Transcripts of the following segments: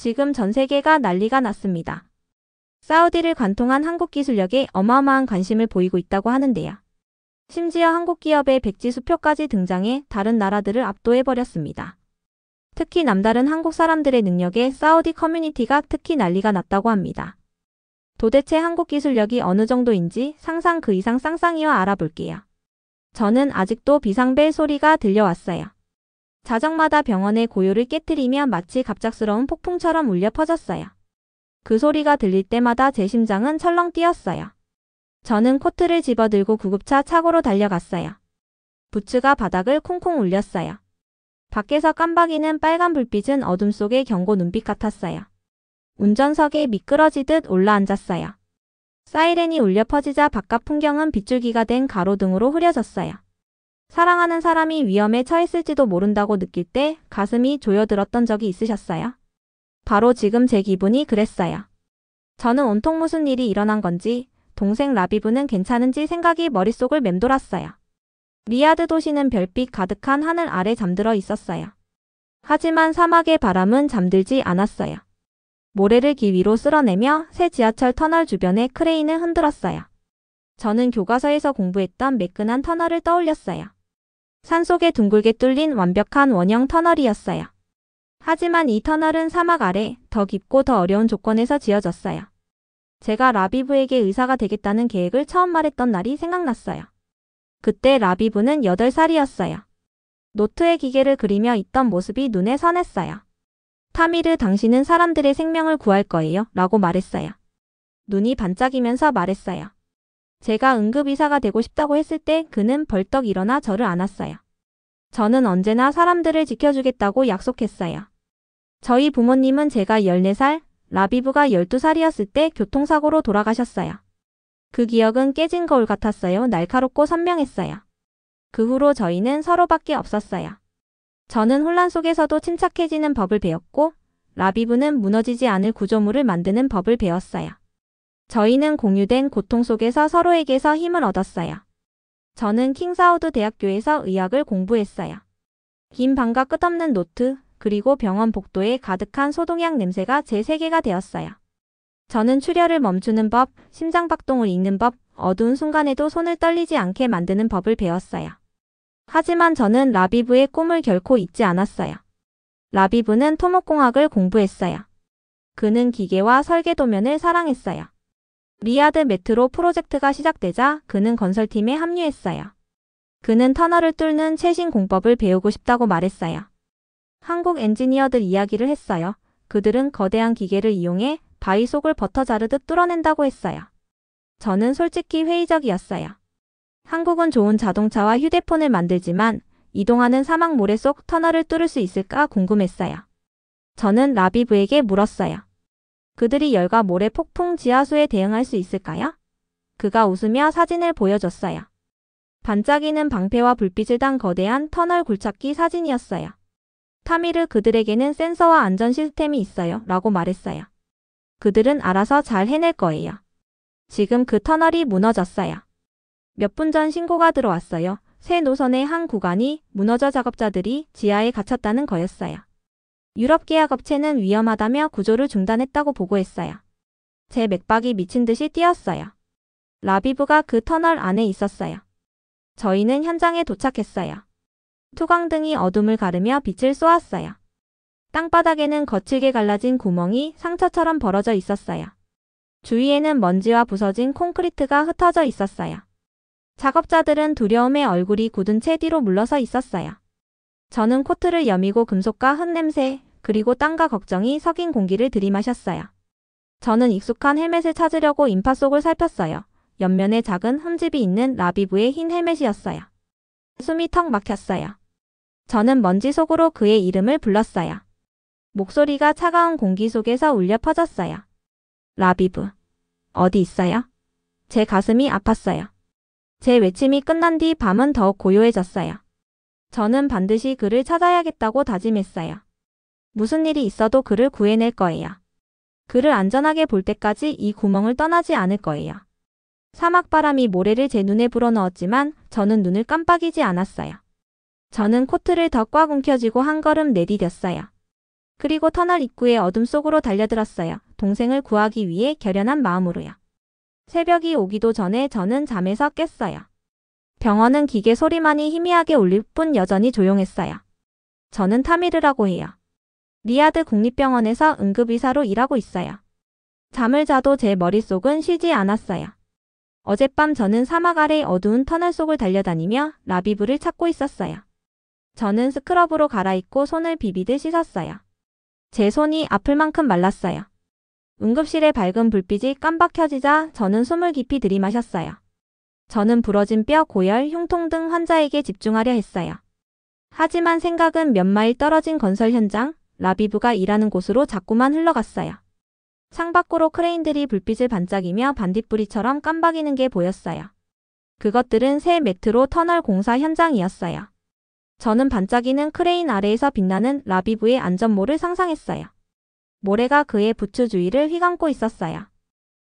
지금 전 세계가 난리가 났습니다. 사우디를 관통한 한국 기술력에 어마어마한 관심을 보이고 있다고 하는데요. 심지어 한국 기업의 백지 수표까지 등장해 다른 나라들을 압도해버렸습니다. 특히 남다른 한국 사람들의 능력에 사우디 커뮤니티가 특히 난리가 났다고 합니다. 도대체 한국 기술력이 어느 정도인지 상상 그 이상 쌍쌍이와 알아볼게요. 저는 아직도 비상벨 소리가 들려왔어요. 자정마다 병원의 고요를 깨트리며 마치 갑작스러운 폭풍처럼 울려 퍼졌어요. 그 소리가 들릴 때마다 제 심장은 철렁 뛰었어요. 저는 코트를 집어들고 구급차 차고로 달려갔어요. 부츠가 바닥을 콩콩 울렸어요. 밖에서 깜박이는 빨간 불빛은 어둠 속의 경고 눈빛 같았어요. 운전석에 미끄러지듯 올라앉았어요. 사이렌이 울려 퍼지자 바깥 풍경은 빗줄기가 된 가로등으로 흐려졌어요. 사랑하는 사람이 위험에 처했을지도 모른다고 느낄 때 가슴이 조여들었던 적이 있으셨어요? 바로 지금 제 기분이 그랬어요. 저는 온통 무슨 일이 일어난 건지, 동생 라비브는 괜찮은지 생각이 머릿속을 맴돌았어요. 리야드 도시는 별빛 가득한 하늘 아래 잠들어 있었어요. 하지만 사막의 바람은 잠들지 않았어요. 모래를 길 위로 쓸어내며 새 지하철 터널 주변의 크레인을 흔들었어요. 저는 교과서에서 공부했던 매끈한 터널을 떠올렸어요. 산속에 둥글게 뚫린 완벽한 원형 터널이었어요. 하지만 이 터널은 사막 아래 더 깊고 더 어려운 조건에서 지어졌어요. 제가 라비브에게 의사가 되겠다는 계획을 처음 말했던 날이 생각났어요. 그때 라비브는 8살이었어요. 노트에 기계를 그리며 있던 모습이 눈에 선했어요. 타미르, 당신은 사람들의 생명을 구할 거예요 라고 말했어요. 눈이 반짝이면서 말했어요. 제가 응급의사가 되고 싶다고 했을 때 그는 벌떡 일어나 저를 안았어요. 저는 언제나 사람들을 지켜주겠다고 약속했어요. 저희 부모님은 제가 14살, 라비브가 12살이었을 때 교통사고로 돌아가셨어요. 그 기억은 깨진 거울 같았어요. 날카롭고 선명했어요. 그 후로 저희는 서로밖에 없었어요. 저는 혼란 속에서도 침착해지는 법을 배웠고, 라비브는 무너지지 않을 구조물을 만드는 법을 배웠어요. 저희는 공유된 고통 속에서 서로에게서 힘을 얻었어요. 저는 킹사우드 대학교에서 의학을 공부했어요. 긴 방과 끝없는 노트, 그리고 병원 복도에 가득한 소독약 냄새가 제 세계가 되었어요. 저는 출혈을 멈추는 법, 심장박동을 읽는 법, 어두운 순간에도 손을 떨리지 않게 만드는 법을 배웠어요. 하지만 저는 라비브의 꿈을 결코 잊지 않았어요. 라비브는 토목공학을 공부했어요. 그는 기계와 설계 도면을 사랑했어요. 리야드 메트로 프로젝트가 시작되자 그는 건설팀에 합류했어요. 그는 터널을 뚫는 최신 공법을 배우고 싶다고 말했어요. 한국 엔지니어들 이야기를 했어요. 그들은 거대한 기계를 이용해 바위 속을 버터 자르듯 뚫어낸다고 했어요. 저는 솔직히 회의적이었어요. 한국은 좋은 자동차와 휴대폰을 만들지만 이동하는 사막 모래 속 터널을 뚫을 수 있을까 궁금했어요. 저는 라비브에게 물었어요. 그들이 열과 모래 폭풍 지하수에 대응할 수 있을까요? 그가 웃으며 사진을 보여줬어요. 반짝이는 방패와 불빛을 단 거대한 터널 굴착기 사진이었어요. 타미르, 그들에게는 센서와 안전 시스템이 있어요 라고 말했어요. 그들은 알아서 잘 해낼 거예요. 지금 그 터널이 무너졌어요. 몇 분 전 신고가 들어왔어요. 새 노선의 한 구간이 무너져 작업자들이 지하에 갇혔다는 거였어요. 유럽 계약업체는 위험하다며 구조를 중단했다고 보고했어요. 제 맥박이 미친 듯이 뛰었어요. 라비브가 그 터널 안에 있었어요. 저희는 현장에 도착했어요. 투광등이 어둠을 가르며 빛을 쏘았어요. 땅바닥에는 거칠게 갈라진 구멍이 상처처럼 벌어져 있었어요. 주위에는 먼지와 부서진 콘크리트가 흩어져 있었어요. 작업자들은 두려움에 얼굴이 굳은 채 뒤로 물러서 있었어요. 저는 코트를 여미고 금속과 흙냄새, 그리고 땀과 걱정이 섞인 공기를 들이마셨어요. 저는 익숙한 헬멧을 찾으려고 인파 속을 살폈어요. 옆면에 작은 흠집이 있는 라비브의 흰 헬멧이었어요. 숨이 턱 막혔어요. 저는 먼지 속으로 그의 이름을 불렀어요. 목소리가 차가운 공기 속에서 울려 퍼졌어요. 라비브, 어디 있어요? 제 가슴이 아팠어요. 제 외침이 끝난 뒤 밤은 더욱 고요해졌어요. 저는 반드시 그를 찾아야겠다고 다짐했어요. 무슨 일이 있어도 그를 구해낼 거예요. 그를 안전하게 볼 때까지 이 구멍을 떠나지 않을 거예요. 사막바람이 모래를 제 눈에 불어넣었지만 저는 눈을 깜빡이지 않았어요. 저는 코트를 더 꽉 움켜쥐고 한 걸음 내디뎠어요. 그리고 터널 입구의 어둠 속으로 달려들었어요. 동생을 구하기 위해 결연한 마음으로요. 새벽이 오기도 전에 저는 잠에서 깼어요. 병원은 기계 소리만이 희미하게 울릴 뿐 여전히 조용했어요. 저는 타미르라고 해요. 리야드 국립병원에서 응급의사로 일하고 있어요. 잠을 자도 제 머릿속은 쉬지 않았어요. 어젯밤 저는 사막 아래 어두운 터널 속을 달려다니며 라비브를 찾고 있었어요. 저는 스크럽으로 갈아입고 손을 비비듯 씻었어요. 제 손이 아플 만큼 말랐어요. 응급실의 밝은 불빛이 깜박 켜지자 저는 숨을 깊이 들이마셨어요. 저는 부러진 뼈, 고열, 흉통 등 환자에게 집중하려 했어요. 하지만 생각은 몇 마일 떨어진 건설 현장, 라비브가 일하는 곳으로 자꾸만 흘러갔어요. 창밖으로 크레인들이 불빛을 반짝이며 반딧불이처럼 깜박이는 게 보였어요. 그것들은 새 메트로 터널 공사 현장이었어요. 저는 반짝이는 크레인 아래에서 빛나는 라비브의 안전모를 상상했어요. 모래가 그의 부츠 주위를 휘감고 있었어요.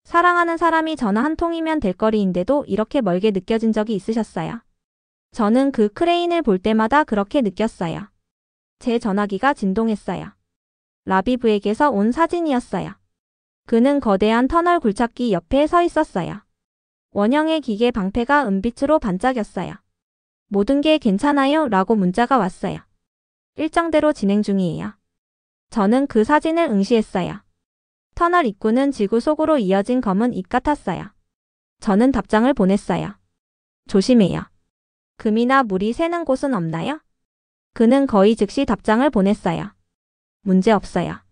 사랑하는 사람이 전화 한 통이면 될 거리인데도 이렇게 멀게 느껴진 적이 있으셨어요? 저는 그 크레인을 볼 때마다 그렇게 느꼈어요. 제 전화기가 진동했어요. 라비브에게서 온 사진이었어요. 그는 거대한 터널 굴착기 옆에 서 있었어요. 원형의 기계 방패가 은빛으로 반짝였어요. 모든 게 괜찮아요? 라고 문자가 왔어요. 일정대로 진행 중이에요. 저는 그 사진을 응시했어요. 터널 입구는 지구 속으로 이어진 검은 입 같았어요. 저는 답장을 보냈어요. 조심해요. 금이나 물이 새는 곳은 없나요? 그는 거의 즉시 답장을 보냈어요. 문제 없어요.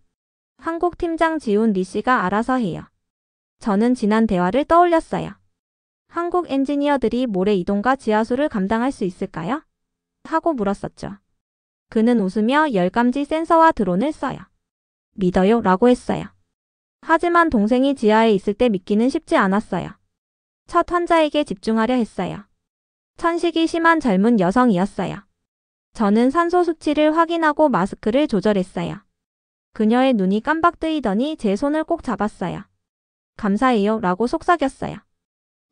한국 팀장 지훈 리 씨가 알아서 해요. 저는 지난 대화를 떠올렸어요. 한국 엔지니어들이 모래 이동과 지하수를 감당할 수 있을까요? 하고 물었었죠. 그는 웃으며 열감지 센서와 드론을 써요. 믿어요? 라고 했어요. 하지만 동생이 지하에 있을 때 믿기는 쉽지 않았어요. 첫 환자에게 집중하려 했어요. 천식이 심한 젊은 여성이었어요. 저는 산소 수치를 확인하고 마스크를 조절했어요. 그녀의 눈이 깜박 뜨이더니 제 손을 꼭 잡았어요. 감사해요 라고 속삭였어요.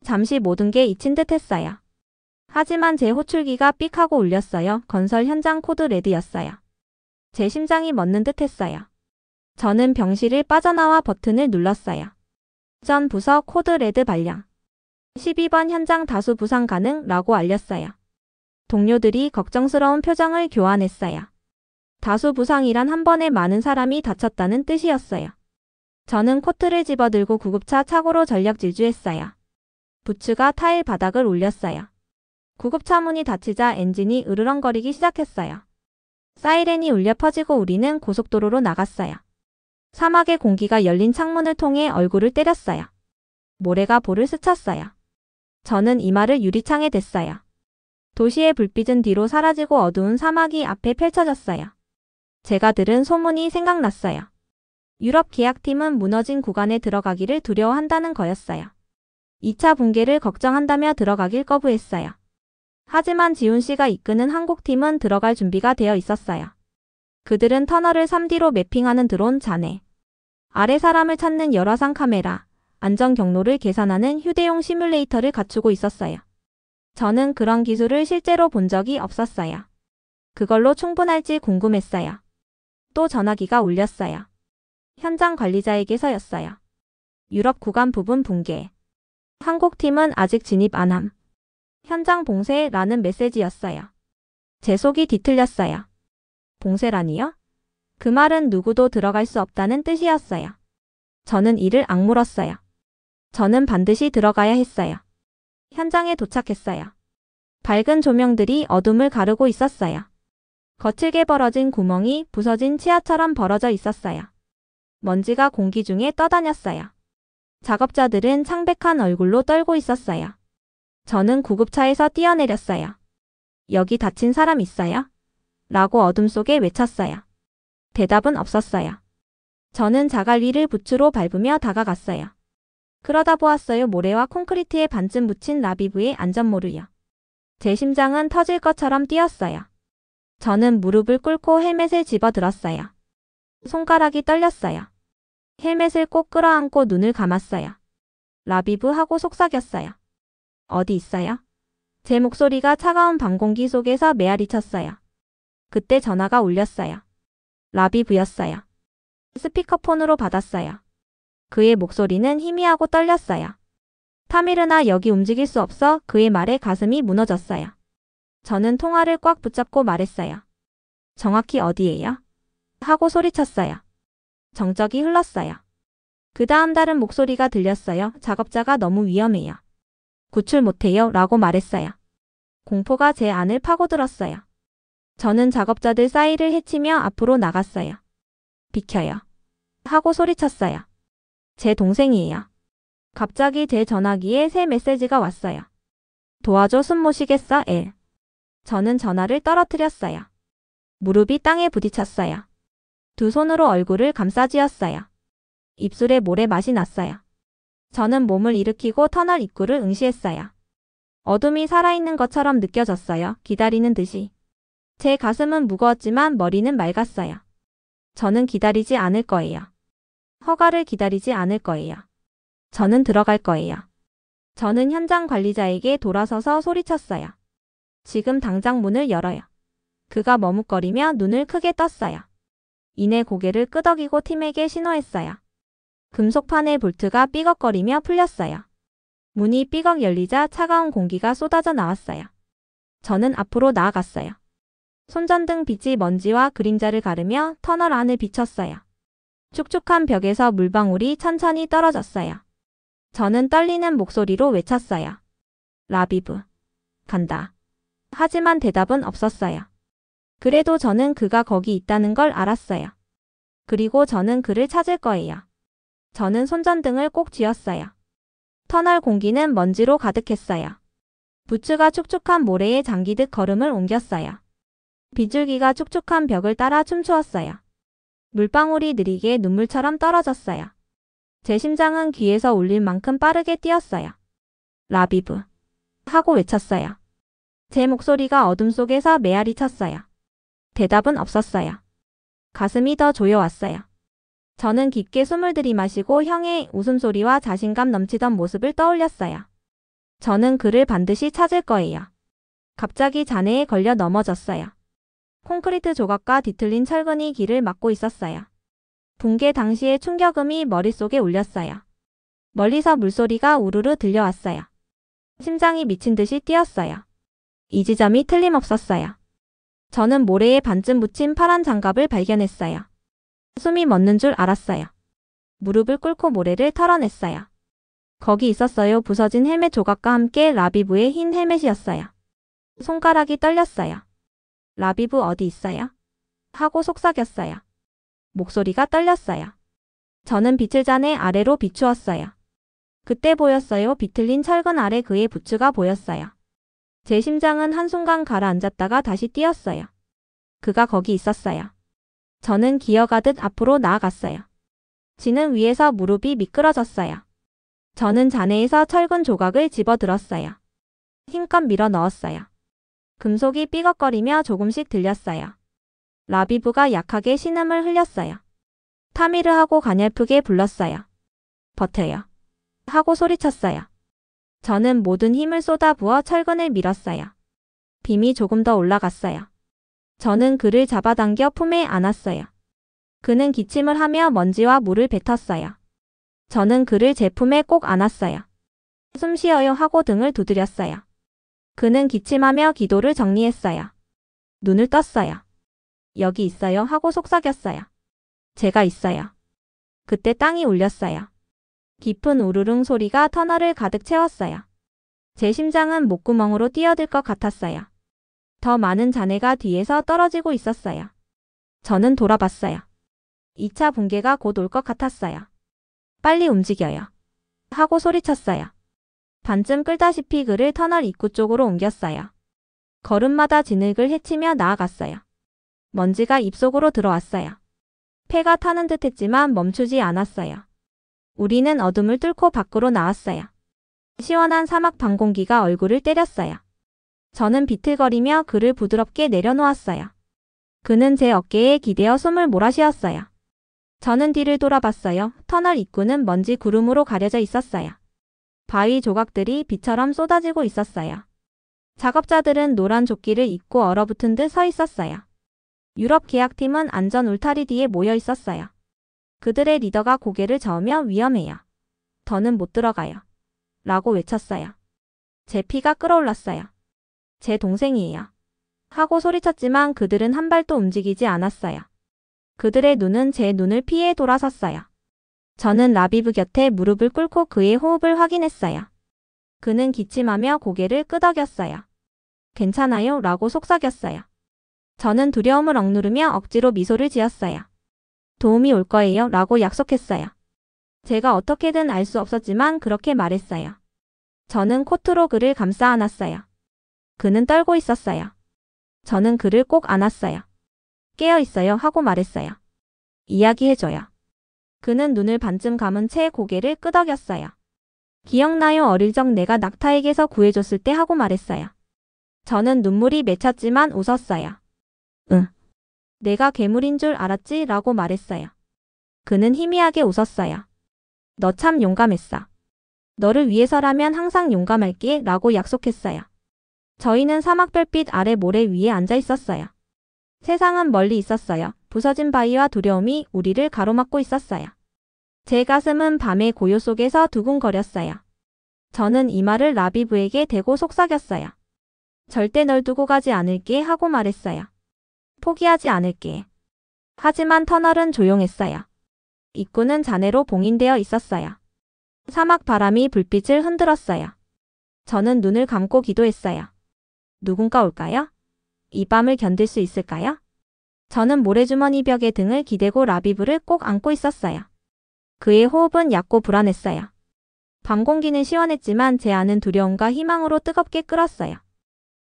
잠시 모든 게 잊힌 듯 했어요. 하지만 제 호출기가 삑 하고 울렸어요. 건설 현장 코드 레드였어요. 제 심장이 멎는 듯 했어요. 저는 병실을 빠져나와 버튼을 눌렀어요. 전 부서 코드 레드 발령. 12번 현장 다수 부상 가능 라고 알렸어요. 동료들이 걱정스러운 표정을 교환했어요. 다수 부상이란 한 번에 많은 사람이 다쳤다는 뜻이었어요. 저는 코트를 집어들고 구급차 차고로 전력 질주했어요. 부츠가 타일 바닥을 울렸어요. 구급차 문이 닫히자 엔진이 으르렁거리기 시작했어요. 사이렌이 울려 퍼지고 우리는 고속도로로 나갔어요. 사막의 공기가 열린 창문을 통해 얼굴을 때렸어요. 모래가 볼을 스쳤어요. 저는 이마를 유리창에 댔어요. 도시의 불빛은 뒤로 사라지고 어두운 사막이 앞에 펼쳐졌어요. 제가 들은 소문이 생각났어요. 유럽 계약팀은 무너진 구간에 들어가기를 두려워한다는 거였어요. 2차 붕괴를 걱정한다며 들어가길 거부했어요. 하지만 지훈 씨가 이끄는 한국팀은 들어갈 준비가 되어 있었어요. 그들은 터널을 3D로 매핑하는 드론 잔해, 아래 사람을 찾는 열화상 카메라, 안전 경로를 계산하는 휴대용 시뮬레이터를 갖추고 있었어요. 저는 그런 기술을 실제로 본 적이 없었어요. 그걸로 충분할지 궁금했어요. 또 전화기가 울렸어요. 현장 관리자에게서였어요. 유럽 구간 부분 붕괴. 한국팀은 아직 진입 안 함. 현장 봉쇄라는 메시지였어요. 제 속이 뒤틀렸어요. 봉쇄라니요? 그 말은 누구도 들어갈 수 없다는 뜻이었어요. 저는 이를 악물었어요. 저는 반드시 들어가야 했어요. 현장에 도착했어요. 밝은 조명들이 어둠을 가르고 있었어요. 거칠게 벌어진 구멍이 부서진 치아처럼 벌어져 있었어요. 먼지가 공기 중에 떠다녔어요. 작업자들은 창백한 얼굴로 떨고 있었어요. 저는 구급차에서 뛰어내렸어요. 여기 다친 사람 있어요? 라고 어둠 속에 외쳤어요. 대답은 없었어요. 저는 자갈 위를 부츠로 밟으며 다가갔어요. 그러다 보았어요. 모래와 콘크리트에 반쯤 묻힌 라비브의 안전모를요. 제 심장은 터질 것처럼 뛰었어요. 저는 무릎을 꿇고 헬멧을 집어들었어요. 손가락이 떨렸어요. 헬멧을 꼭 끌어안고 눈을 감았어요. 라비브 하고 속삭였어요. 어디 있어요? 제 목소리가 차가운 밤 공기 속에서 메아리쳤어요. 그때 전화가 울렸어요. 라비브였어요. 스피커폰으로 받았어요. 그의 목소리는 희미하고 떨렸어요. 타미르나 여기 움직일 수 없어. 그의 말에 가슴이 무너졌어요. 저는 통화를 꽉 붙잡고 말했어요. 정확히 어디예요? 하고 소리쳤어요. 정적이 흘렀어요. 그 다음 다른 목소리가 들렸어요. 작업자가 너무 위험해요. 구출 못해요. 라고 말했어요. 공포가 제 안을 파고들었어요. 저는 작업자들 사이를 헤치며 앞으로 나갔어요. 비켜요. 하고 소리쳤어요. 제 동생이에요. 갑자기 제 전화기에 새 메시지가 왔어요. 도와줘. 숨 못 쉬겠어. 엘. 저는 전화를 떨어뜨렸어요. 무릎이 땅에 부딪혔어요. 두 손으로 얼굴을 감싸쥐었어요. 입술에 모래 맛이 났어요. 저는 몸을 일으키고 터널 입구를 응시했어요. 어둠이 살아있는 것처럼 느껴졌어요. 기다리는 듯이. 제 가슴은 무거웠지만 머리는 맑았어요. 저는 기다리지 않을 거예요. 허가를 기다리지 않을 거예요. 저는 들어갈 거예요. 저는 현장 관리자에게 돌아서서 소리쳤어요. 지금 당장 문을 열어요. 그가 머뭇거리며 눈을 크게 떴어요. 이내 고개를 끄덕이고 팀에게 신호했어요. 금속판의 볼트가 삐걱거리며 풀렸어요. 문이 삐걱 열리자 차가운 공기가 쏟아져 나왔어요. 저는 앞으로 나아갔어요. 손전등 빛이 먼지와 그림자를 가르며 터널 안을 비쳤어요. 축축한 벽에서 물방울이 천천히 떨어졌어요. 저는 떨리는 목소리로 외쳤어요. 라비브. 간다. 하지만 대답은 없었어요. 그래도 저는 그가 거기 있다는 걸 알았어요. 그리고 저는 그를 찾을 거예요. 저는 손전등을 꼭 쥐었어요. 터널 공기는 먼지로 가득했어요. 부츠가 축축한 모래에 잠기듯 걸음을 옮겼어요. 비둘기가 축축한 벽을 따라 춤추었어요. 물방울이 느리게 눈물처럼 떨어졌어요. 제 심장은 귀에서 울릴 만큼 빠르게 뛰었어요. 라비브. 하고 외쳤어요. 제 목소리가 어둠 속에서 메아리 쳤어요. 대답은 없었어요. 가슴이 더 조여왔어요. 저는 깊게 숨을 들이마시고 형의 웃음소리와 자신감 넘치던 모습을 떠올렸어요. 저는 그를 반드시 찾을 거예요. 갑자기 잔해에 걸려 넘어졌어요. 콘크리트 조각과 뒤틀린 철근이 길을 막고 있었어요. 붕괴 당시의 충격음이 머릿속에 울렸어요. 멀리서 물소리가 우르르 들려왔어요. 심장이 미친 듯이 뛰었어요. 이 지점이 틀림없었어요. 저는 모래에 반쯤 묻힌 파란 장갑을 발견했어요. 숨이 멎는 줄 알았어요. 무릎을 꿇고 모래를 털어냈어요. 거기 있었어요. 부서진 헬멧 조각과 함께 라비브의 흰 헬멧이었어요. 손가락이 떨렸어요. 라비브 어디 있어요? 하고 속삭였어요. 목소리가 떨렸어요. 저는 빛을 잔해 아래로 비추었어요. 그때 보였어요. 비틀린 철근 아래 그의 부츠가 보였어요. 제 심장은 한순간 가라앉았다가 다시 뛰었어요. 그가 거기 있었어요. 저는 기어가듯 앞으로 나아갔어요. 지는 위에서 무릎이 미끄러졌어요. 저는 잔해에서 철근 조각을 집어들었어요. 힘껏 밀어 넣었어요. 금속이 삐걱거리며 조금씩 들렸어요. 라비브가 약하게 신음을 흘렸어요. 타미르하고 가냘프게 불렀어요. 버텨요. 하고 소리쳤어요. 저는 모든 힘을 쏟아부어 철근을 밀었어요. 빔이 조금 더 올라갔어요. 저는 그를 잡아당겨 품에 안았어요. 그는 기침을 하며 먼지와 물을 뱉었어요. 저는 그를 제 품에 꼭 안았어요. 숨 쉬어요 하고 등을 두드렸어요. 그는 기침하며 기도를 정리했어요. 눈을 떴어요. 여기 있어요 하고 속삭였어요. 제가 있어요. 그때 땅이 울렸어요. 깊은 우르릉 소리가 터널을 가득 채웠어요. 제 심장은 목구멍으로 뛰어들 것 같았어요. 더 많은 잔해가 뒤에서 떨어지고 있었어요. 저는 돌아봤어요. 2차 붕괴가 곧 올 것 같았어요. 빨리 움직여요. 하고 소리쳤어요. 반쯤 끌다시피 그를 터널 입구 쪽으로 옮겼어요. 걸음마다 진흙을 헤치며 나아갔어요. 먼지가 입속으로 들어왔어요. 폐가 타는 듯 했지만 멈추지 않았어요. 우리는 어둠을 뚫고 밖으로 나왔어요. 시원한 사막 방공기가 얼굴을 때렸어요. 저는 비틀거리며 그를 부드럽게 내려놓았어요. 그는 제 어깨에 기대어 숨을 몰아쉬었어요. 저는 뒤를 돌아봤어요. 터널 입구는 먼지 구름으로 가려져 있었어요. 바위 조각들이 비처럼 쏟아지고 있었어요. 작업자들은 노란 조끼를 입고 얼어붙은 듯 서 있었어요. 유럽 계약팀은 안전 울타리 뒤에 모여 있었어요. 그들의 리더가 고개를 저으며 위험해요. 더는 못 들어가요. 라고 외쳤어요. 제 피가 끓어올랐어요. 제 동생이에요. 하고 소리쳤지만 그들은 한 발도 움직이지 않았어요. 그들의 눈은 제 눈을 피해 돌아섰어요. 저는 라비브 곁에 무릎을 꿇고 그의 호흡을 확인했어요. 그는 기침하며 고개를 끄덕였어요. 괜찮아요? 라고 속삭였어요. 저는 두려움을 억누르며 억지로 미소를 지었어요. 도움이 올 거예요. 라고 약속했어요. 제가 어떻게든 알 수 없었지만 그렇게 말했어요. 저는 코트로 그를 감싸 안았어요. 그는 떨고 있었어요. 저는 그를 꼭 안았어요. 깨어 있어요 하고 말했어요. 이야기해줘요. 그는 눈을 반쯤 감은 채 고개를 끄덕였어요. 기억나요? 어릴 적 내가 낙타에게서 구해줬을 때 하고 말했어요. 저는 눈물이 맺혔지만 웃었어요. 응. 내가 괴물인 줄 알았지? 라고 말했어요. 그는 희미하게 웃었어요. 너 참 용감했어. 너를 위해서라면 항상 용감할게 라고 약속했어요. 저희는 사막 별빛 아래 모래 위에 앉아 있었어요. 세상은 멀리 있었어요. 부서진 바위와 두려움이 우리를 가로막고 있었어요. 제 가슴은 밤의 고요 속에서 두근거렸어요. 저는 이 말을 라비브에게 대고 속삭였어요. 절대 널 두고 가지 않을게 하고 말했어요. 포기하지 않을게. 하지만 터널은 조용했어요. 입구는 잔해로 봉인되어 있었어요. 사막 바람이 불빛을 흔들었어요. 저는 눈을 감고 기도했어요. 누군가 올까요? 이 밤을 견딜 수 있을까요? 저는 모래주머니 벽에 등을 기대고 라비브를 꼭 안고 있었어요. 그의 호흡은 얕고 불안했어요. 밤 공기는 시원했지만 제 안은 두려움과 희망으로 뜨겁게 끓었어요.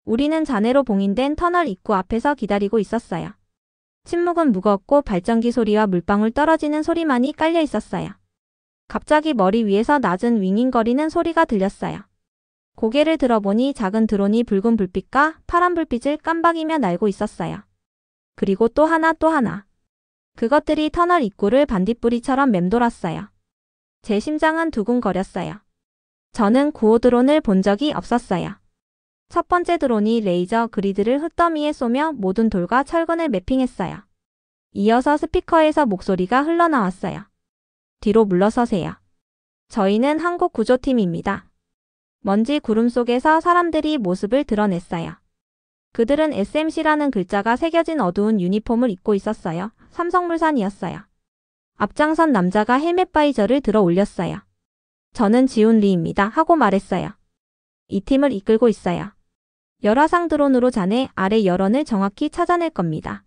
우리는 잔해로 봉인된 터널 입구 앞에서 기다리고 있었어요. 침묵은 무거웠고 발전기 소리와 물방울 떨어지는 소리만이 깔려 있었어요. 갑자기 머리 위에서 낮은 윙윙거리는 소리가 들렸어요. 고개를 들어보니 작은 드론이 붉은 불빛과 파란 불빛을 깜박이며 날고 있었어요. 그리고 또 하나 또 하나. 그것들이 터널 입구를 반딧불이처럼 맴돌았어요. 제 심장은 두근거렸어요. 저는 구호 드론을 본 적이 없었어요. 첫 번째 드론이 레이저 그리드를 흙더미에 쏘며 모든 돌과 철근을 매핑했어요. 이어서 스피커에서 목소리가 흘러나왔어요. 뒤로 물러서세요. 저희는 한국 구조팀입니다. 먼지 구름 속에서 사람들이 모습을 드러냈어요. 그들은 SMC라는 글자가 새겨진 어두운 유니폼을 입고 있었어요. 삼성물산이었어요. 앞장선 남자가 헬멧 바이저를 들어 올렸어요. 저는 지훈 리입니다 하고 말했어요. 이 팀을 이끌고 있어요. 열화상 드론으로 잔해 아래 열원을 정확히 찾아낼 겁니다.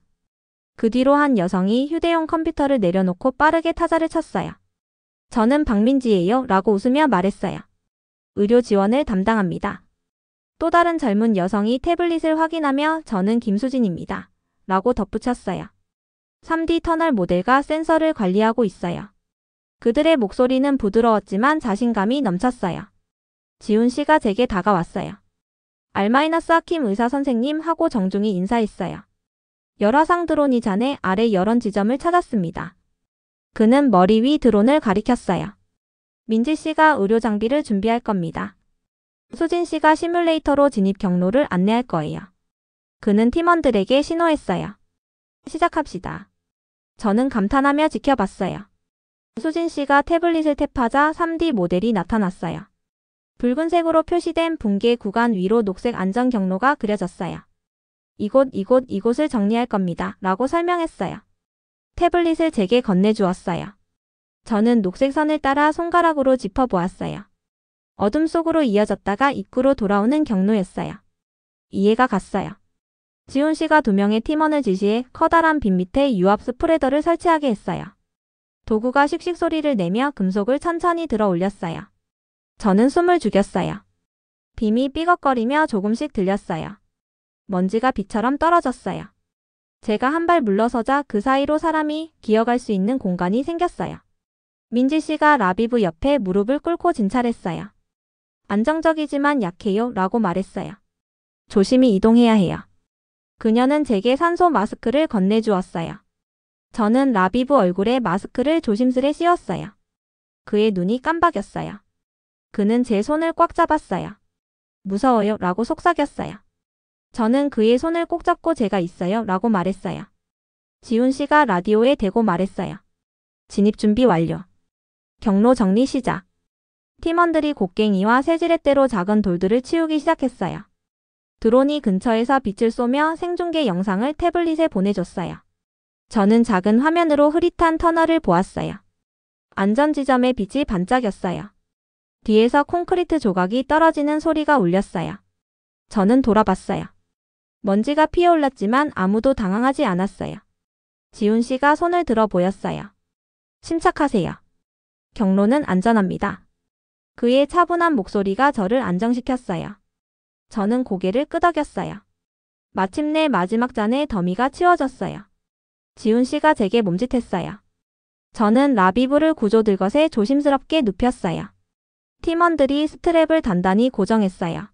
그 뒤로 한 여성이 휴대용 컴퓨터를 내려놓고 빠르게 타자를 쳤어요. 저는 박민지예요 라고 웃으며 말했어요. 의료 지원을 담당합니다. 또 다른 젊은 여성이 태블릿을 확인하며 저는 김수진입니다. 라고 덧붙였어요. 3D 터널 모델과 센서를 관리하고 있어요. 그들의 목소리는 부드러웠지만 자신감이 넘쳤어요. 지훈 씨가 제게 다가왔어요. R-아킴 의사 선생님 하고 정중히 인사했어요. 열화상 드론이 잔해 아래 열원 지점을 찾았습니다. 그는 머리 위 드론을 가리켰어요. 민지 씨가 의료 장비를 준비할 겁니다. 수진 씨가 시뮬레이터로 진입 경로를 안내할 거예요. 그는 팀원들에게 신호했어요. 시작합시다. 저는 감탄하며 지켜봤어요. 수진 씨가 태블릿을 탭하자 3D 모델이 나타났어요. 붉은색으로 표시된 붕괴 구간 위로 녹색 안전 경로가 그려졌어요. 이곳을 정리할 겁니다. 라고 설명했어요. 태블릿을 제게 건네주었어요. 저는 녹색 선을 따라 손가락으로 짚어보았어요. 어둠 속으로 이어졌다가 입구로 돌아오는 경로였어요. 이해가 갔어요. 지훈 씨가 2명의 팀원을 지시해 커다란 빈 밑에 유압 스프레더를 설치하게 했어요. 도구가 씩씩 소리를 내며 금속을 천천히 들어 올렸어요. 저는 숨을 죽였어요. 빔이 삐걱거리며 조금씩 들렸어요. 먼지가 비처럼 떨어졌어요. 제가 한 발 물러서자 그 사이로 사람이 기어갈 수 있는 공간이 생겼어요. 민지 씨가 라비브 옆에 무릎을 꿇고 진찰했어요. 안정적이지만 약해요 라고 말했어요. 조심히 이동해야 해요. 그녀는 제게 산소 마스크를 건네주었어요. 저는 라비브 얼굴에 마스크를 조심스레 씌웠어요. 그의 눈이 깜박였어요. 그는 제 손을 꽉 잡았어요. 무서워요 라고 속삭였어요. 저는 그의 손을 꼭 잡고 제가 있어요 라고 말했어요. 지훈 씨가 라디오에 대고 말했어요. 진입 준비 완료. 경로 정리 시작. 팀원들이 곡괭이와 새지렛대로 작은 돌들을 치우기 시작했어요. 드론이 근처에서 빛을 쏘며 생중계 영상을 태블릿에 보내줬어요. 저는 작은 화면으로 흐릿한 터널을 보았어요. 안전 지점의 빛이 반짝였어요. 뒤에서 콘크리트 조각이 떨어지는 소리가 울렸어요. 저는 돌아봤어요. 먼지가 피어올랐지만 아무도 당황하지 않았어요. 지훈 씨가 손을 들어 보였어요. 침착하세요. 경로는 안전합니다. 그의 차분한 목소리가 저를 안정시켰어요. 저는 고개를 끄덕였어요. 마침내 마지막 잔의 더미가 치워졌어요. 지훈 씨가 제게 몸짓했어요. 저는 라비브를 구조들 것에 조심스럽게 눕혔어요. 팀원들이 스트랩을 단단히 고정했어요.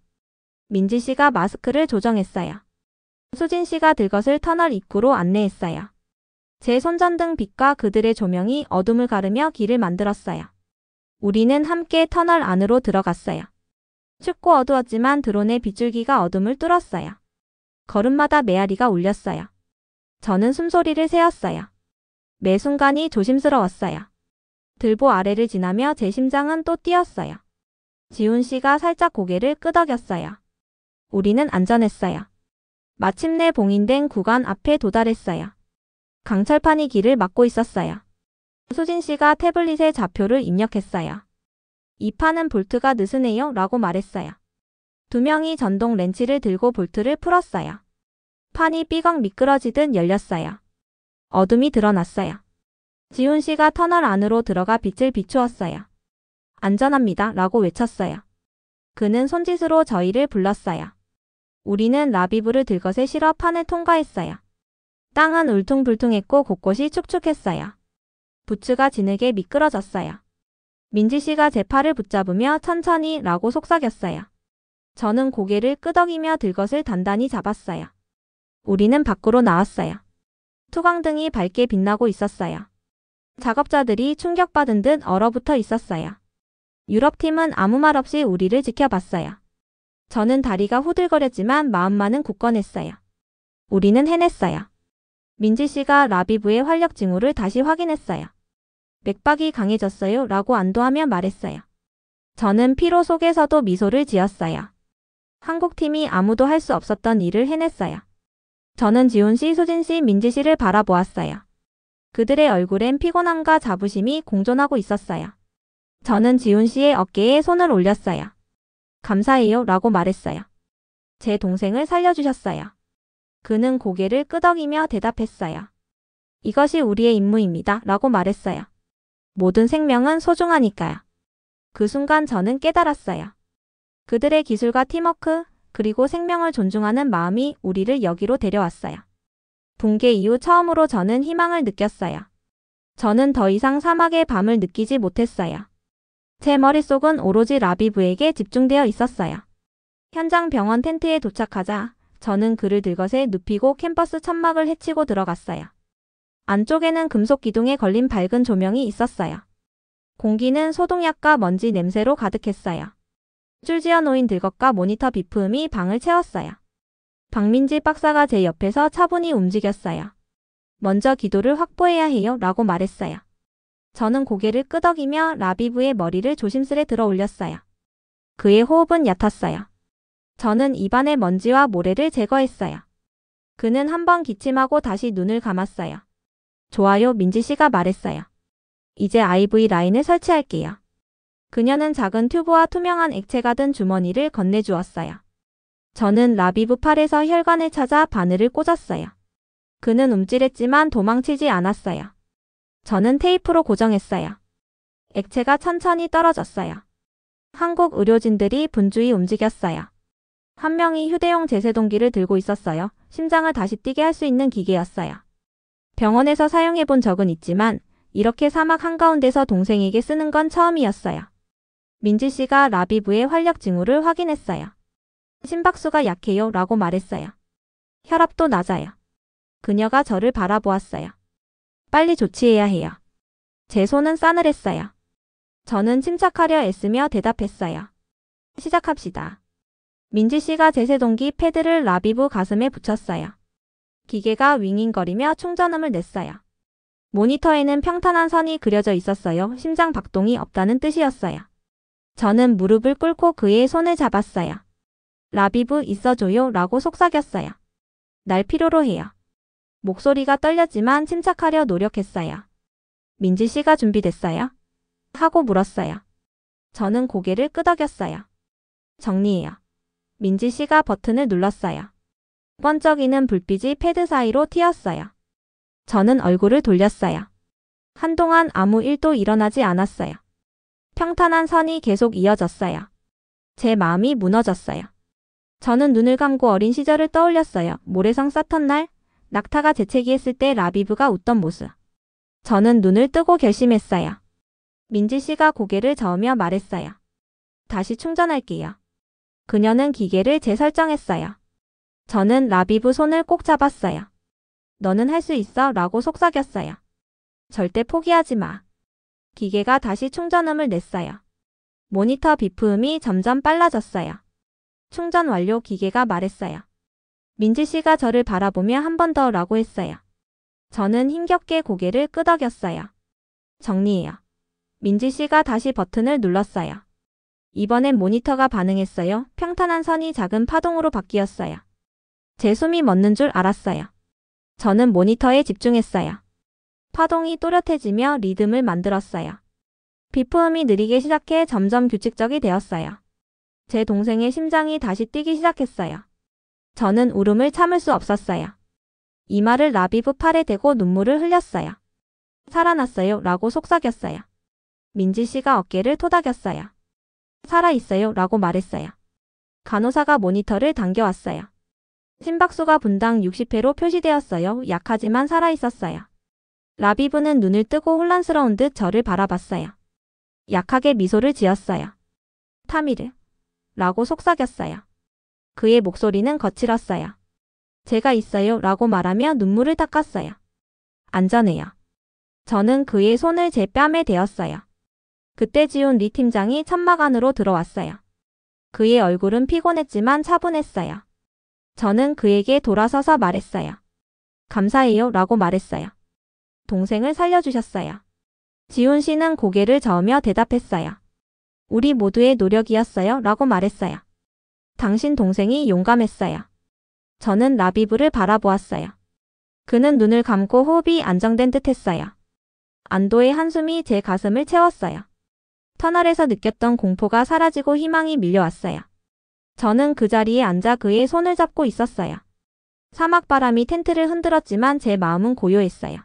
민지 씨가 마스크를 조정했어요. 수진 씨가 들것을 터널 입구로 안내했어요. 제 손전등 빛과 그들의 조명이 어둠을 가르며 길을 만들었어요. 우리는 함께 터널 안으로 들어갔어요. 춥고 어두웠지만 드론의 빗줄기가 어둠을 뚫었어요. 걸음마다 메아리가 울렸어요. 저는 숨소리를 세었어요. 매 순간이 조심스러웠어요. 들보 아래를 지나며 제 심장은 또 뛰었어요. 지훈 씨가 살짝 고개를 끄덕였어요. 우리는 안전했어요. 마침내 봉인된 구간 앞에 도달했어요. 강철판이 길을 막고 있었어요. 수진 씨가 태블릿에 좌표를 입력했어요. 이 판은 볼트가 느슨해요 라고 말했어요. 두 명이 전동 렌치를 들고 볼트를 풀었어요. 판이 삐걱 미끄러지듯 열렸어요. 어둠이 드러났어요. 지훈 씨가 터널 안으로 들어가 빛을 비추었어요. 안전합니다 라고 외쳤어요. 그는 손짓으로 저희를 불렀어요. 우리는 라비브를 들것에 실어 판을 통과했어요. 땅은 울퉁불퉁했고 곳곳이 축축했어요. 부츠가 진흙에 미끄러졌어요. 민지 씨가 제 팔을 붙잡으며 천천히 라고 속삭였어요. 저는 고개를 끄덕이며 들것을 단단히 잡았어요. 우리는 밖으로 나왔어요. 투광등이 밝게 빛나고 있었어요. 작업자들이 충격받은 듯 얼어붙어 있었어요. 유럽팀은 아무 말 없이 우리를 지켜봤어요. 저는 다리가 후들거렸지만 마음만은 굳건했어요. 우리는 해냈어요. 민지 씨가 라비브의 활력 징후를 다시 확인했어요. 맥박이 강해졌어요 라고 안도하며 말했어요. 저는 피로 속에서도 미소를 지었어요. 한국팀이 아무도 할 수 없었던 일을 해냈어요. 저는 지훈 씨, 수진 씨, 민지 씨를 바라보았어요. 그들의 얼굴엔 피곤함과 자부심이 공존하고 있었어요. 저는 지훈 씨의 어깨에 손을 올렸어요. 감사해요 라고 말했어요. 제 동생을 살려주셨어요. 그는 고개를 끄덕이며 대답했어요. 이것이 우리의 임무입니다 라고 말했어요. 모든 생명은 소중하니까요. 그 순간 저는 깨달았어요. 그들의 기술과 팀워크, 그리고 생명을 존중하는 마음이 우리를 여기로 데려왔어요. 붕괴 이후 처음으로 저는 희망을 느꼈어요. 저는 더 이상 사막의 밤을 느끼지 못했어요. 제 머릿속은 오로지 라비브에게 집중되어 있었어요. 현장 병원 텐트에 도착하자 저는 그를 들것에 눕히고 캠퍼스 천막을 헤치고 들어갔어요. 안쪽에는 금속 기둥에 걸린 밝은 조명이 있었어요. 공기는 소독약과 먼지 냄새로 가득했어요. 줄지어 놓인 들것과 모니터 비품이 방을 채웠어요. 박민지 박사가 제 옆에서 차분히 움직였어요. 먼저 기도를 확보해야 해요 라고 말했어요. 저는 고개를 끄덕이며 라비브의 머리를 조심스레 들어 올렸어요. 그의 호흡은 얕았어요. 저는 입안의 먼지와 모래를 제거했어요. 그는 한번 기침하고 다시 눈을 감았어요. 좋아요, 민지 씨가 말했어요. 이제 IV 라인을 설치할게요. 그녀는 작은 튜브와 투명한 액체가 든 주머니를 건네주었어요. 저는 라비브 팔에서 혈관을 찾아 바늘을 꽂았어요. 그는 움찔했지만 도망치지 않았어요. 저는 테이프로 고정했어요. 액체가 천천히 떨어졌어요. 한국 의료진들이 분주히 움직였어요. 한 명이 휴대용 제세동기를 들고 있었어요. 심장을 다시 뛰게 할 수 있는 기계였어요. 병원에서 사용해본 적은 있지만 이렇게 사막 한가운데서 동생에게 쓰는 건 처음이었어요. 민지 씨가 라비브의 활력 징후를 확인했어요. 심박수가 약해요 라고 말했어요. 혈압도 낮아요. 그녀가 저를 바라보았어요. 빨리 조치해야 해요. 제 손은 싸늘했어요. 저는 침착하려 애쓰며 대답했어요. 시작합시다. 민지 씨가 제세동기 패드를 라비브 가슴에 붙였어요. 기계가 윙윙거리며 충전음을 냈어요. 모니터에는 평탄한 선이 그려져 있었어요. 심장 박동이 없다는 뜻이었어요. 저는 무릎을 꿇고 그의 손을 잡았어요. 라비브 있어줘요 라고 속삭였어요. 날 필요로 해요. 목소리가 떨렸지만 침착하려 노력했어요. 민지 씨가 준비됐어요? 하고 물었어요. 저는 고개를 끄덕였어요. 정리해요. 민지 씨가 버튼을 눌렀어요. 번쩍이는 불빛이 패드 사이로 튀었어요. 저는 얼굴을 돌렸어요. 한동안 아무 일도 일어나지 않았어요. 평탄한 선이 계속 이어졌어요. 제 마음이 무너졌어요. 저는 눈을 감고 어린 시절을 떠올렸어요. 모래성 쌓던 날, 낙타가 재채기했을 때 라비브가 웃던 모습. 저는 눈을 뜨고 결심했어요. 민지 씨가 고개를 저으며 말했어요. 다시 충전할게요. 그녀는 기계를 재설정했어요. 저는 라비브 손을 꼭 잡았어요. 너는 할 수 있어 라고 속삭였어요. 절대 포기하지 마. 기계가 다시 충전음을 냈어요. 모니터 비프음이 점점 빨라졌어요. 충전 완료. 기계가 말했어요. 민지 씨가 저를 바라보며 한 번 더 라고 했어요. 저는 힘겹게 고개를 끄덕였어요. 정리해요. 민지 씨가 다시 버튼을 눌렀어요. 이번엔 모니터가 반응했어요. 평탄한 선이 작은 파동으로 바뀌었어요. 제 숨이 멎는 줄 알았어요. 저는 모니터에 집중했어요. 파동이 또렷해지며 리듬을 만들었어요. 비프음이 느리게 시작해 점점 규칙적이 되었어요. 제 동생의 심장이 다시 뛰기 시작했어요. 저는 울음을 참을 수 없었어요. 이마를 라비브 팔에 대고 눈물을 흘렸어요. 살아났어요 라고 속삭였어요. 민지 씨가 어깨를 토닥였어요. 살아있어요 라고 말했어요. 간호사가 모니터를 당겨왔어요. 심박수가 분당 60회로 표시되었어요. 약하지만 살아있었어요. 라비브는 눈을 뜨고 혼란스러운 듯 저를 바라봤어요. 약하게 미소를 지었어요. 타미르 라고 속삭였어요. 그의 목소리는 거칠었어요. 제가 있어요 라고 말하며 눈물을 닦았어요. 안전해요. 저는 그의 손을 제 뺨에 대었어요. 그때 지온 리 팀장이 천막 안으로 들어왔어요. 그의 얼굴은 피곤했지만 차분했어요. 저는 그에게 돌아서서 말했어요. 감사해요 라고 말했어요. 동생을 살려주셨어요. 지훈 씨는 고개를 저으며 대답했어요. 우리 모두의 노력이었어요 라고 말했어요. 당신 동생이 용감했어요. 저는 라비브를 바라보았어요. 그는 눈을 감고 호흡이 안정된 듯 했어요. 안도의 한숨이 제 가슴을 채웠어요. 터널에서 느꼈던 공포가 사라지고 희망이 밀려왔어요. 저는 그 자리에 앉아 그의 손을 잡고 있었어요. 사막바람이 텐트를 흔들었지만 제 마음은 고요했어요.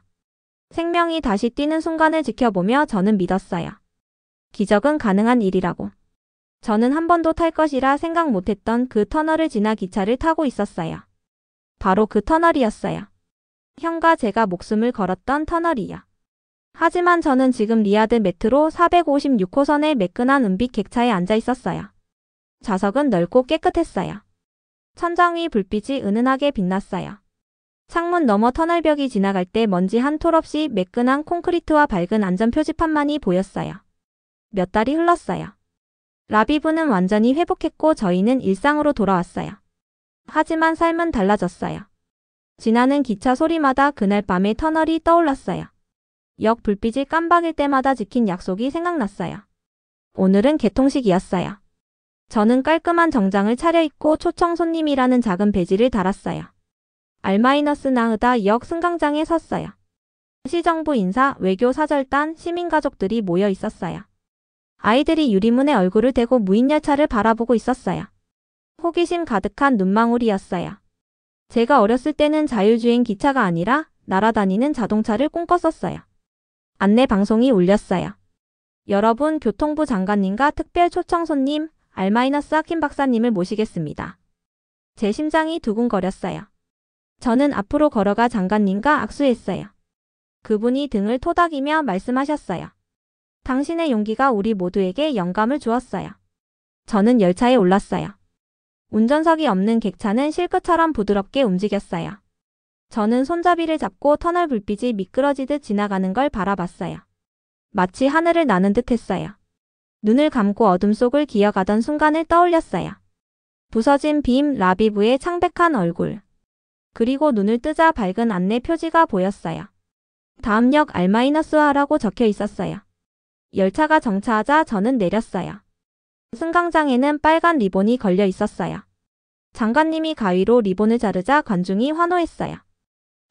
생명이 다시 뛰는 순간을 지켜보며 저는 믿었어요. 기적은 가능한 일이라고. 저는 한 번도 탈 것이라 생각 못했던 그 터널을 지나 기차를 타고 있었어요. 바로 그 터널이었어요. 형과 제가 목숨을 걸었던 터널이요. 하지만 저는 지금 리야드 메트로 456호선의 매끈한 은빛 객차에 앉아 있었어요. 좌석은 넓고 깨끗했어요. 천장 위 불빛이 은은하게 빛났어요. 창문 너머 터널벽이 지나갈 때 먼지 한 톨 없이 매끈한 콘크리트와 밝은 안전 표지판만이 보였어요. 몇 달이 흘렀어요. 라비브는 완전히 회복했고 저희는 일상으로 돌아왔어요. 하지만 삶은 달라졌어요. 지나는 기차 소리마다 그날 밤의 터널이 떠올랐어요. 역 불빛이 깜박일 때마다 지킨 약속이 생각났어요. 오늘은 개통식이었어요. 저는 깔끔한 정장을 차려입고 초청 손님이라는 작은 배지를 달았어요. 알마이너스 나흐다 역 승강장에 섰어요. 시정부 인사, 외교 사절단, 시민가족들이 모여 있었어요. 아이들이 유리문에 얼굴을 대고 무인열차를 바라보고 있었어요. 호기심 가득한 눈망울이었어요. 제가 어렸을 때는 자율주행 기차가 아니라 날아다니는 자동차를 꿈꿨었어요. 안내 방송이 울렸어요. 여러분, 교통부 장관님과 특별 초청 손님 알마이너스 하킴 박사님을 모시겠습니다. 제 심장이 두근거렸어요. 저는 앞으로 걸어가 장관님과 악수했어요. 그분이 등을 토닥이며 말씀하셨어요. 당신의 용기가 우리 모두에게 영감을 주었어요. 저는 열차에 올랐어요. 운전석이 없는 객차는 실크처럼 부드럽게 움직였어요. 저는 손잡이를 잡고 터널 불빛이 미끄러지듯 지나가는 걸 바라봤어요. 마치 하늘을 나는 듯 했어요. 눈을 감고 어둠 속을 기어가던 순간을 떠올렸어요. 부서진 빔, 라비브의 창백한 얼굴. 그리고 눈을 뜨자 밝은 안내 표지가 보였어요. 다음 역 R-하라고 적혀 있었어요. 열차가 정차하자 저는 내렸어요. 승강장에는 빨간 리본이 걸려 있었어요. 장관님이 가위로 리본을 자르자 관중이 환호했어요.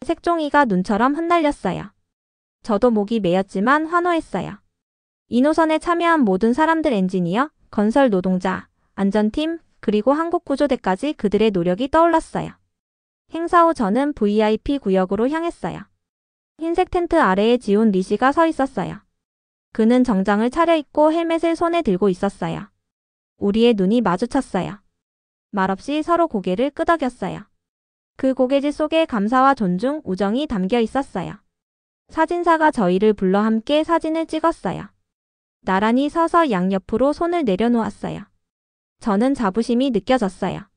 색종이가 눈처럼 흩날렸어요. 저도 목이 메였지만 환호했어요. 이 노선에 참여한 모든 사람들, 엔지니어, 건설 노동자, 안전팀, 그리고 한국구조대까지 그들의 노력이 떠올랐어요. 행사 후 저는 VIP 구역으로 향했어요. 흰색 텐트 아래에 지훈 리씨가 서 있었어요. 그는 정장을 차려입고 헬멧을 손에 들고 있었어요. 우리의 눈이 마주쳤어요. 말없이 서로 고개를 끄덕였어요. 그 고개짓 속에 감사와 존중, 우정이 담겨 있었어요. 사진사가 저희를 불러 함께 사진을 찍었어요. 나란히 서서 양옆으로 손을 내려놓았어요. 저는 자부심이 느껴졌어요.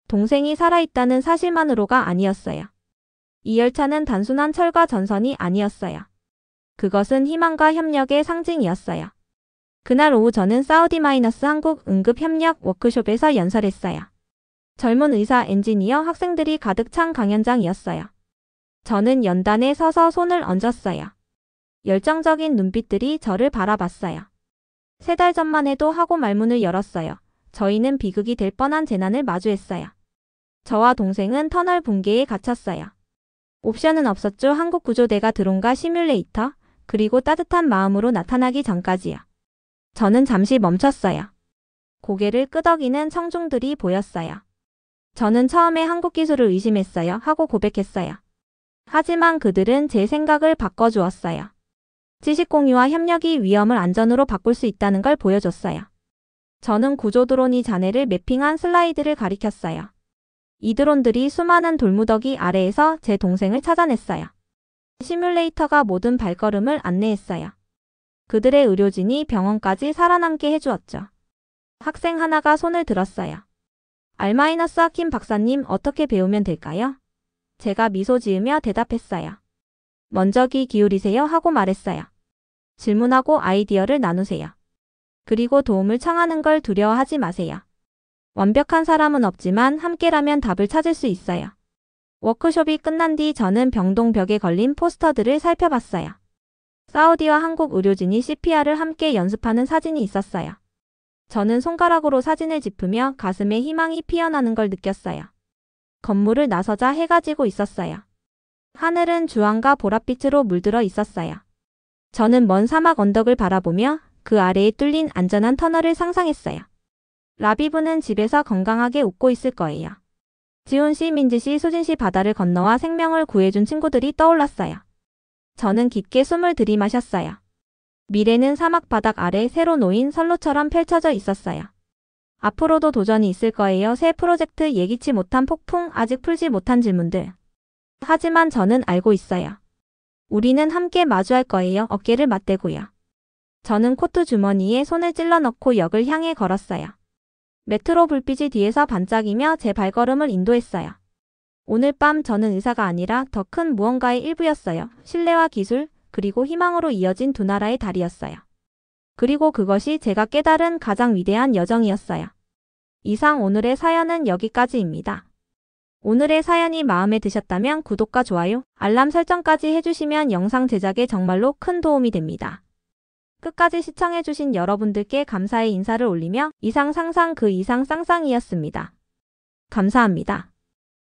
동생이 살아있다는 사실만으로가 아니었어요. 이 열차는 단순한 철과 전선이 아니었어요. 그것은 희망과 협력의 상징이었어요. 그날 오후 저는 사우디-한국 응급협력 워크숍에서 연설했어요. 젊은 의사, 엔지니어, 학생들이 가득 찬 강연장이었어요. 저는 연단에 서서 손을 얹었어요. 열정적인 눈빛들이 저를 바라봤어요. 3달 전만 해도 하고 말문을 열었어요. 저희는 비극이 될 뻔한 재난을 마주했어요. 저와 동생은 터널 붕괴에 갇혔어요. 옵션은 없었죠. 한국구조대가 드론과 시뮬레이터, 그리고 따뜻한 마음으로 나타나기 전까지요. 저는 잠시 멈췄어요. 고개를 끄덕이는 청중들이 보였어요. 저는 처음에 한국 기술을 의심했어요. 하고 고백했어요. 하지만 그들은 제 생각을 바꿔주었어요. 지식 공유와 협력이 위험을 안전으로 바꿀 수 있다는 걸 보여줬어요. 저는 구조 드론이 잔해를 매핑한 슬라이드를 가리켰어요. 이 드론들이 수많은 돌무더기 아래에서 제 동생을 찾아냈어요. 시뮬레이터가 모든 발걸음을 안내했어요. 그들의 의료진이 병원까지 살아남게 해주었죠. 학생 하나가 손을 들었어요. R-하킴 박사님, 어떻게 배우면 될까요? 제가 미소 지으며 대답했어요. 먼저 귀 기울이세요 하고 말했어요. 질문하고 아이디어를 나누세요. 그리고 도움을 청하는 걸 두려워하지 마세요. 완벽한 사람은 없지만 함께라면 답을 찾을 수 있어요. 워크숍이 끝난 뒤 저는 병동 벽에 걸린 포스터들을 살펴봤어요. 사우디와 한국 의료진이 CPR을 함께 연습하는 사진이 있었어요. 저는 손가락으로 사진을 짚으며 가슴에 희망이 피어나는 걸 느꼈어요. 건물을 나서자 해가 지고 있었어요. 하늘은 주황과 보랏빛으로 물들어 있었어요. 저는 먼 사막 언덕을 바라보며 그 아래에 뚫린 안전한 터널을 상상했어요. 라비브는 집에서 건강하게 웃고 있을 거예요. 지훈 씨, 민지 씨, 수진 씨, 바다를 건너와 생명을 구해준 친구들이 떠올랐어요. 저는 깊게 숨을 들이마셨어요. 미래는 사막 바닥 아래 새로 놓인 선로처럼 펼쳐져 있었어요. 앞으로도 도전이 있을 거예요. 새 프로젝트, 예기치 못한 폭풍, 아직 풀지 못한 질문들. 하지만 저는 알고 있어요. 우리는 함께 마주할 거예요. 어깨를 맞대고요. 저는 코트 주머니에 손을 찔러 넣고 역을 향해 걸었어요. 메트로 불빛이 뒤에서 반짝이며 제 발걸음을 인도했어요. 오늘 밤 저는 의사가 아니라 더 큰 무언가의 일부였어요. 신뢰와 기술, 그리고 희망으로 이어진 두 나라의 다리였어요. 그리고 그것이 제가 깨달은 가장 위대한 여정이었어요. 이상 오늘의 사연은 여기까지입니다. 오늘의 사연이 마음에 드셨다면 구독과 좋아요, 알람 설정까지 해주시면 영상 제작에 정말로 큰 도움이 됩니다. 끝까지 시청해주신 여러분들께 감사의 인사를 올리며 이상 상상 그 이상 쌍쌍이었습니다. 감사합니다.